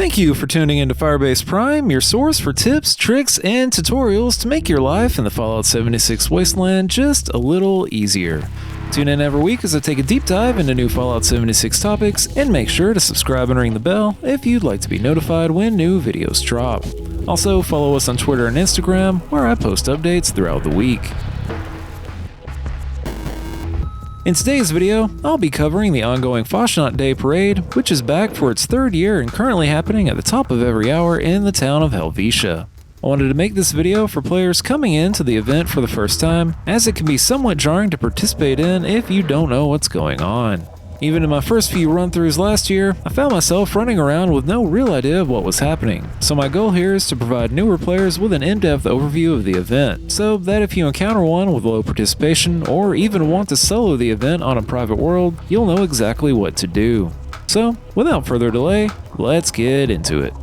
Thank you for tuning into Firebase Prime, your source for tips, tricks, and tutorials to make your life in the Fallout 76 Wasteland just a little easier. Tune in every week as I take a deep dive into new Fallout 76 topics, and make sure to subscribe and ring the bell if you'd like to be notified when new videos drop. Also, follow us on Twitter and Instagram, where I post updates throughout the week. In today's video, I'll be covering the ongoing Fasnacht Day Parade, which is back for its third year and currently happening at the top of every hour in the town of Helvetia. I wanted to make this video for players coming into the event for the first time, as it can be somewhat jarring to participate in if you don't know what's going on. Even in my first few run-throughs last year, I found myself running around with no real idea of what was happening, so my goal here is to provide newer players with an in-depth overview of the event, so that if you encounter one with low participation, or even want to solo the event on a private world, you'll know exactly what to do. So, without further delay, let's get into it.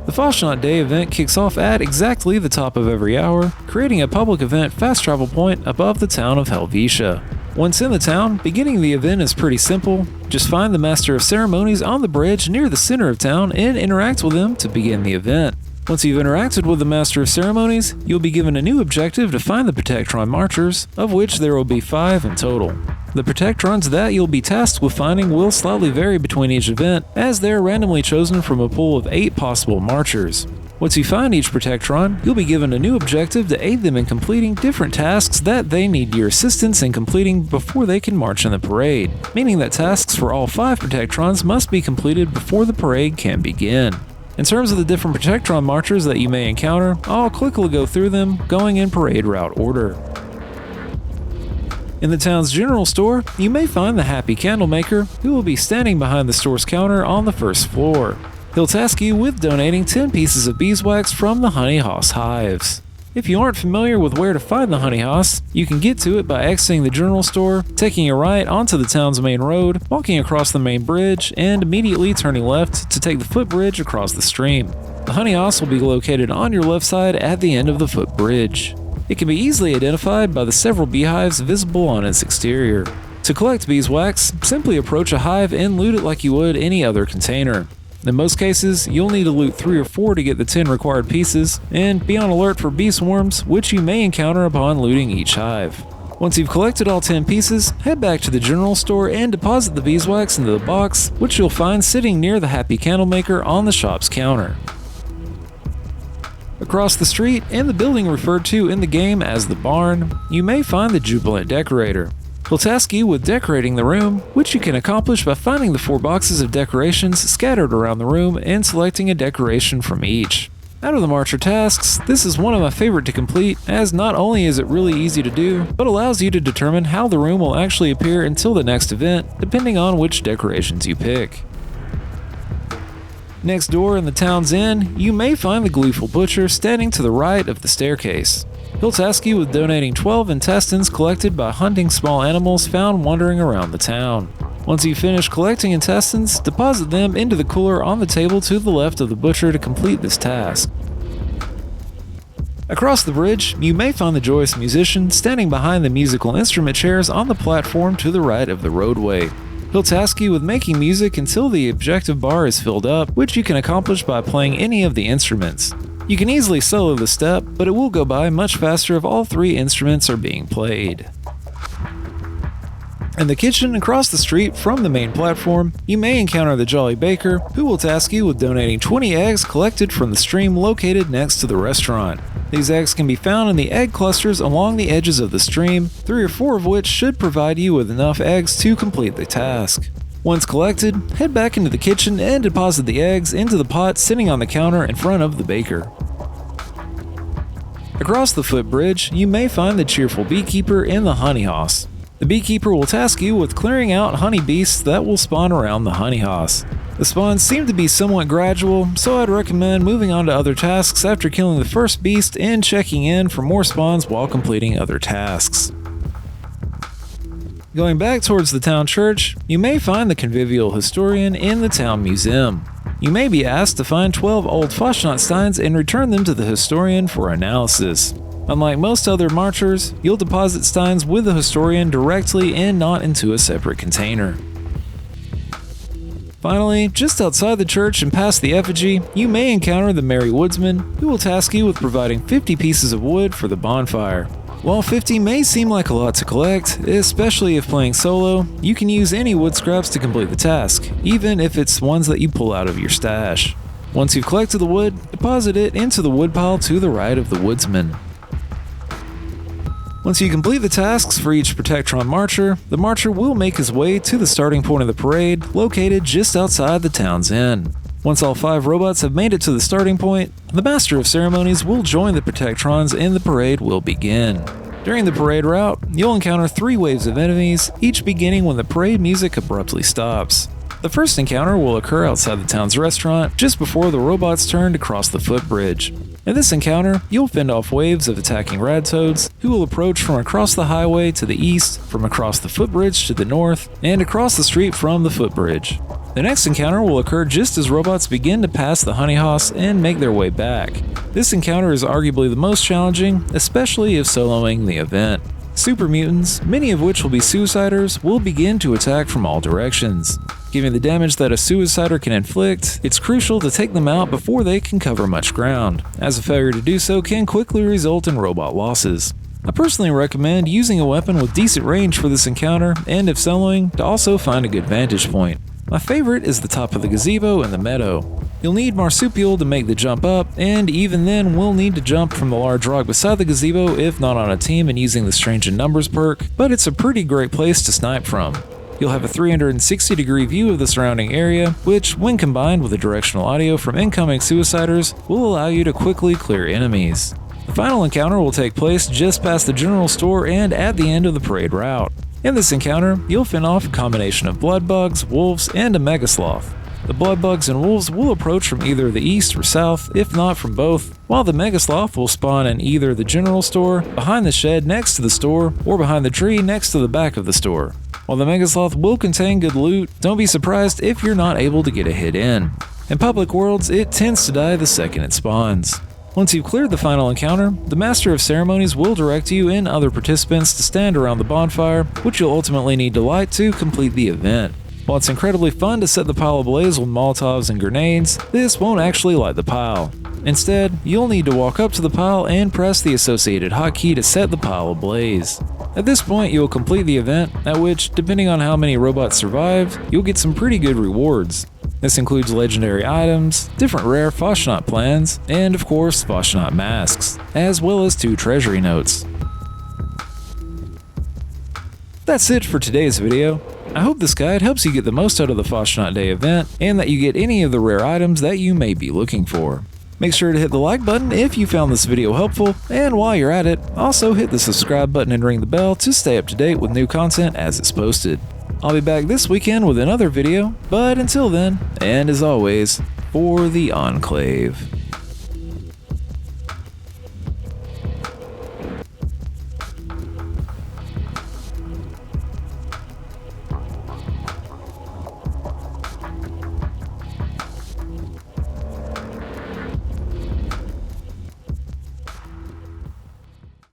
The Fasnacht Day event kicks off at exactly the top of every hour, creating a public event fast travel point above the town of Helvetia. Once in the town, beginning the event is pretty simple. Just find the Master of Ceremonies on the bridge near the center of town and interact with him to begin the event. Once you've interacted with the Master of Ceremonies, you'll be given a new objective to find the Protectron marchers, of which there will be 5 in total. The Protectrons that you'll be tasked with finding will slightly vary between each event, as they are randomly chosen from a pool of 8 possible marchers. Once you find each Protectron, you'll be given a new objective to aid them in completing different tasks that they need your assistance in completing before they can march in the parade, meaning that tasks for all 5 Protectrons must be completed before the parade can begin. In terms of the different Protectron marchers that you may encounter, I'll quickly go through them, going in parade route order. In the town's general store, you may find the Happy Candlemaker, who will be standing behind the store's counter on the first floor. He'll task you with donating 10 pieces of beeswax from the honey house hives. If you aren't familiar with where to find the honey house, you can get to it by exiting the general store, taking a right onto the town's main road, walking across the main bridge, and immediately turning left to take the footbridge across the stream. The honey house will be located on your left side at the end of the footbridge. It can be easily identified by the several beehives visible on its exterior. To collect beeswax, simply approach a hive and loot it like you would any other container. In most cases, you'll need to loot 3 or 4 to get the 10 required pieces, and be on alert for bee swarms, which you may encounter upon looting each hive. Once you've collected all 10 pieces, head back to the general store and deposit the beeswax into the box, which you'll find sitting near the Happy Candlemaker on the shop's counter. Across the street, in the building referred to in the game as the barn, you may find the Jubilant Decorator. He'll task you with decorating the room, which you can accomplish by finding the 4 boxes of decorations scattered around the room and selecting a decoration from each. Out of the marcher tasks, this is one of my favorite to complete, as not only is it really easy to do, but allows you to determine how the room will actually appear until the next event, depending on which decorations you pick. Next door in the town's inn, you may find the Gleeful Butcher standing to the right of the staircase. He'll task you with donating 12 intestines collected by hunting small animals found wandering around the town. Once you finish collecting intestines, deposit them into the cooler on the table to the left of the butcher to complete this task. Across the bridge, you may find the joyous musician standing behind the musical instrument chairs on the platform to the right of the roadway. He'll task you with making music until the objective bar is filled up, which you can accomplish by playing any of the instruments. You can easily solo the step, but it will go by much faster if all 3 instruments are being played. In the kitchen across the street from the main platform, you may encounter the Jolly Baker, who will task you with donating 20 eggs collected from the stream located next to the restaurant. These eggs can be found in the egg clusters along the edges of the stream, 3 or 4 of which should provide you with enough eggs to complete the task. Once collected, head back into the kitchen and deposit the eggs into the pot sitting on the counter in front of the baker. Across the footbridge, you may find the cheerful beekeeper in the honey house. The beekeeper will task you with clearing out honey beasts that will spawn around the honey house. The spawns seem to be somewhat gradual, so I'd recommend moving on to other tasks after killing the first beast and checking in for more spawns while completing other tasks. Going back towards the town church, you may find the convivial historian in the town museum. You may be asked to find 12 old Fasnacht steins and return them to the historian for analysis. Unlike most other marchers, you'll deposit steins with the historian directly and not into a separate container. Finally, just outside the church and past the effigy, you may encounter the Merry Woodsman, who will task you with providing 50 pieces of wood for the bonfire. While 50 may seem like a lot to collect, especially if playing solo, you can use any wood scraps to complete the task, even if it's ones that you pull out of your stash. Once you've collected the wood, deposit it into the woodpile to the right of the woodsman. Once you complete the tasks for each Protectron marcher, the marcher will make his way to the starting point of the parade, located just outside the town's inn. Once all 5 robots have made it to the starting point, the Master of Ceremonies will join the Protectrons and the parade will begin. During the parade route, you'll encounter 3 waves of enemies, each beginning when the parade music abruptly stops. The first encounter will occur outside the town's restaurant, just before the robots turn to cross the footbridge. In this encounter, you'll fend off waves of attacking Radtoads, who will approach from across the highway to the east, from across the footbridge to the north, and across the street from the footbridge. The next encounter will occur just as robots begin to pass the honey house and make their way back. This encounter is arguably the most challenging, especially if soloing the event. Super mutants, many of which will be suiciders, will begin to attack from all directions. Given the damage that a suicider can inflict, it's crucial to take them out before they can cover much ground, as a failure to do so can quickly result in robot losses. I personally recommend using a weapon with decent range for this encounter, and if soloing, to also find a good vantage point. My favorite is the top of the gazebo in the meadow. You'll need Marsupial to make the jump up, and even then we'll need to jump from the large rock beside the gazebo if not on a team and using the Strange in Numbers perk, but it's a pretty great place to snipe from. You'll have a 360-degree view of the surrounding area, which, when combined with the directional audio from incoming suiciders, will allow you to quickly clear enemies. The final encounter will take place just past the general store and at the end of the parade route. In this encounter, you'll fend off a combination of bloodbugs, wolves, and a megasloth. The bloodbugs and wolves will approach from either the east or south, if not from both, while the megasloth will spawn in either the general store, behind the shed next to the store, or behind the tree next to the back of the store. While the megasloth will contain good loot, don't be surprised if you're not able to get a hit in. In public worlds, it tends to die the second it spawns. Once you've cleared the final encounter, the Master of Ceremonies will direct you and other participants to stand around the bonfire, which you'll ultimately need to light to complete the event. While it's incredibly fun to set the pile ablaze with Molotovs and grenades, this won't actually light the pile. Instead, you'll need to walk up to the pile and press the associated hotkey to set the pile ablaze. At this point, you'll complete the event, at which, depending on how many robots survive, you'll get some pretty good rewards. This includes legendary items, different rare Fasnacht plans, and of course Fasnacht masks, as well as 2 treasury notes. That's it for today's video. I hope this guide helps you get the most out of the Fasnacht Day event, and that you get any of the rare items that you may be looking for. Make sure to hit the like button if you found this video helpful, and while you're at it, also hit the subscribe button and ring the bell to stay up to date with new content as it's posted. I'll be back this weekend with another video, but until then, and as always, for the Enclave.